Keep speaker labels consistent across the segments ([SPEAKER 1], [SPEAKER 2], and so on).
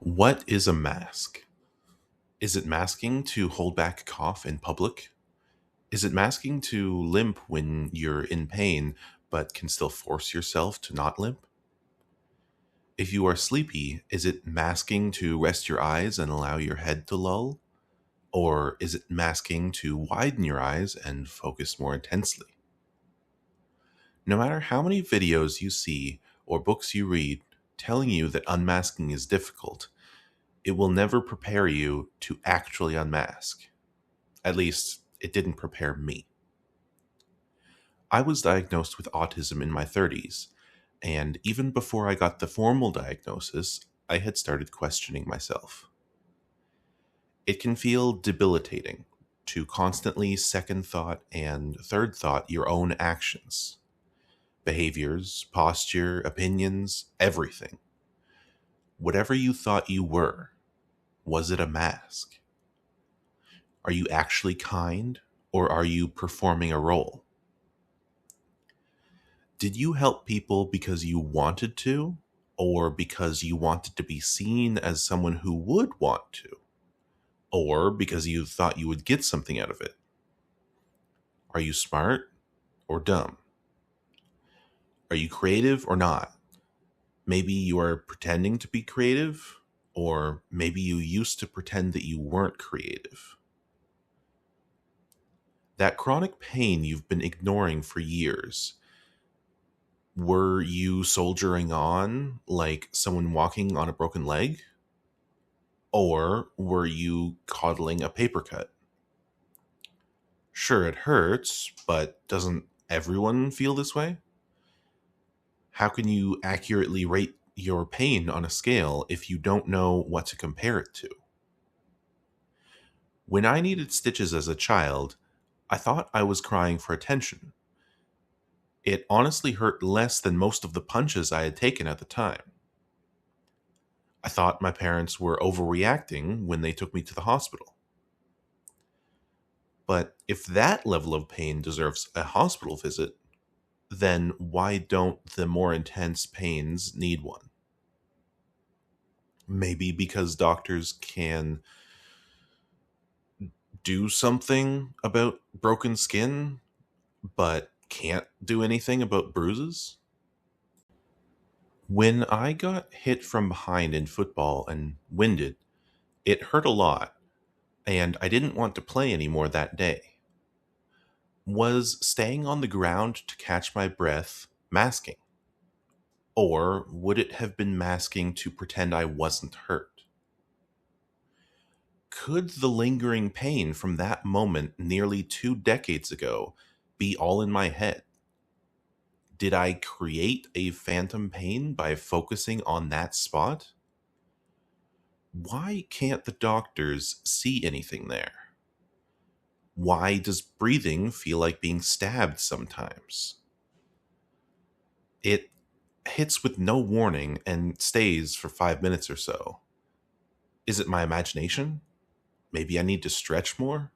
[SPEAKER 1] What is a mask? Is it masking to hold back a cough in public? Is it masking to limp when you're in pain but can still force yourself to not limp? If you are sleepy, is it masking to rest your eyes and allow your head to lull? Or is it masking to widen your eyes and focus more intensely? No matter how many videos you see or books you read telling you that unmasking is difficult, it will never prepare you to actually unmask. At least, it didn't prepare me. I was diagnosed with autism in my 30s, and even before I got the formal diagnosis, I had started questioning myself. It can feel debilitating to constantly second thought and third thought your own actions, behaviors, posture, opinions, everything. Whatever you thought you were, was it a mask? Are you actually kind, or are you performing a role? Did you help people because you wanted to, or because you wanted to be seen as someone who would want to, or because you thought you would get something out of it? Are you smart or dumb? Are you creative or not? Maybe you are pretending to be creative, or maybe you used to pretend that you weren't creative. That chronic pain you've been ignoring for years, were you soldiering on like someone walking on a broken leg? Or were you coddling a paper cut? Sure, it hurts, but doesn't everyone feel this way? How can you accurately rate your pain on a scale if you don't know what to compare it to? When I needed stitches as a child, I thought I was crying for attention. It honestly hurt less than most of the punches I had taken at the time. I thought my parents were overreacting when they took me to the hospital. But if that level of pain deserves a hospital visit, then why don't the more intense pains need one? Maybe because doctors can do something about broken skin, but can't do anything about bruises? When I got hit from behind in football and winded, it hurt a lot, and I didn't want to play anymore that day. Was staying on the ground to catch my breath masking? Or would it have been masking to pretend I wasn't hurt? Could the lingering pain from that moment nearly 2 decades ago be all in my head? Did I create a phantom pain by focusing on that spot? Why can't the doctors see anything there? Why does breathing feel like being stabbed sometimes? It hits with no warning and stays for 5 minutes or so. Is it my imagination? Maybe I need to stretch more?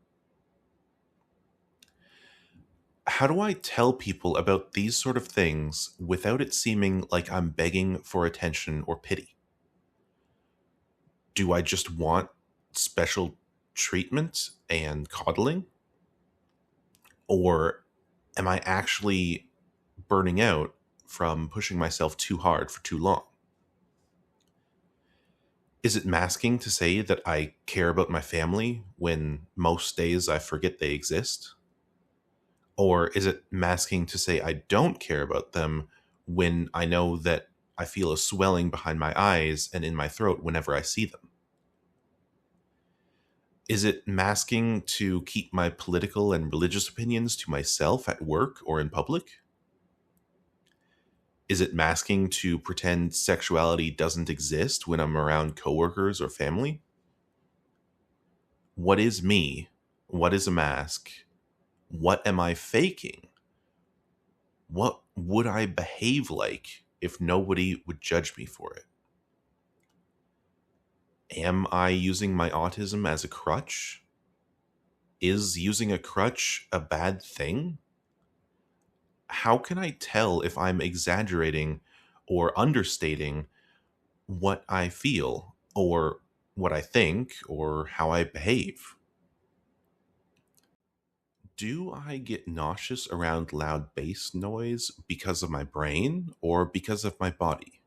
[SPEAKER 1] How do I tell people about these sort of things without it seeming like I'm begging for attention or pity? Do I just want special treatment and coddling? Or am I actually burning out from pushing myself too hard for too long? Is it masking to say that I care about my family when most days I forget they exist? Or is it masking to say I don't care about them when I know that I feel a swelling behind my eyes and in my throat whenever I see them? Is it masking to keep my political and religious opinions to myself at work or in public? Is it masking to pretend sexuality doesn't exist when I'm around coworkers or family? What is me? What is a mask? What am I faking? What would I behave like if nobody would judge me for it? Am I using my autism as a crutch? Is using a crutch a bad thing? How can I tell if I'm exaggerating or understating what I feel or what I think, or how I behave? Do I get nauseous around loud bass noise because of my brain or because of my body?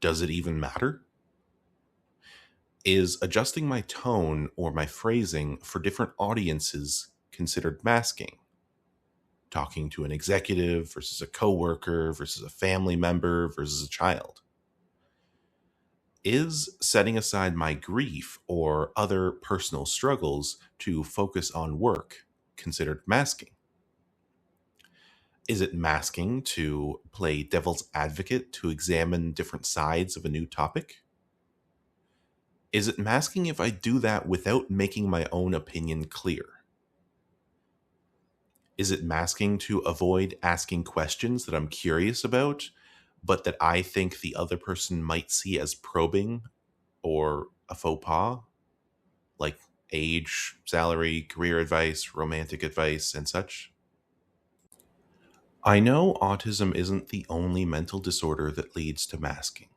[SPEAKER 1] Does it even matter? Is adjusting my tone or my phrasing for different audiences considered masking? Talking to an executive versus a coworker versus a family member versus a child? Is setting aside my grief or other personal struggles to focus on work considered masking? Is it masking to play devil's advocate to examine different sides of a new topic? Is it masking if I do that without making my own opinion clear? Is it masking to avoid asking questions that I'm curious about, but that I think the other person might see as probing or a faux pas, like age, salary, career advice, romantic advice, and such? I know autism isn't the only mental disorder that leads to masking.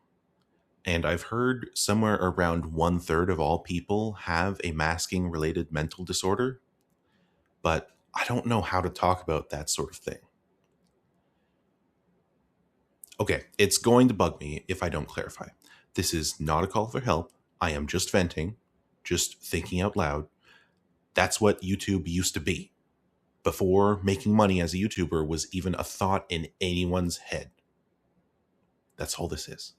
[SPEAKER 1] And I've heard somewhere around one third of all people have a masking related mental disorder, but I don't know how to talk about that sort of thing. Okay, it's going to bug me if I don't clarify. This is not a call for help. I am just venting, just thinking out loud. That's what YouTube used to be before making money as a YouTuber was even a thought in anyone's head. That's all this is.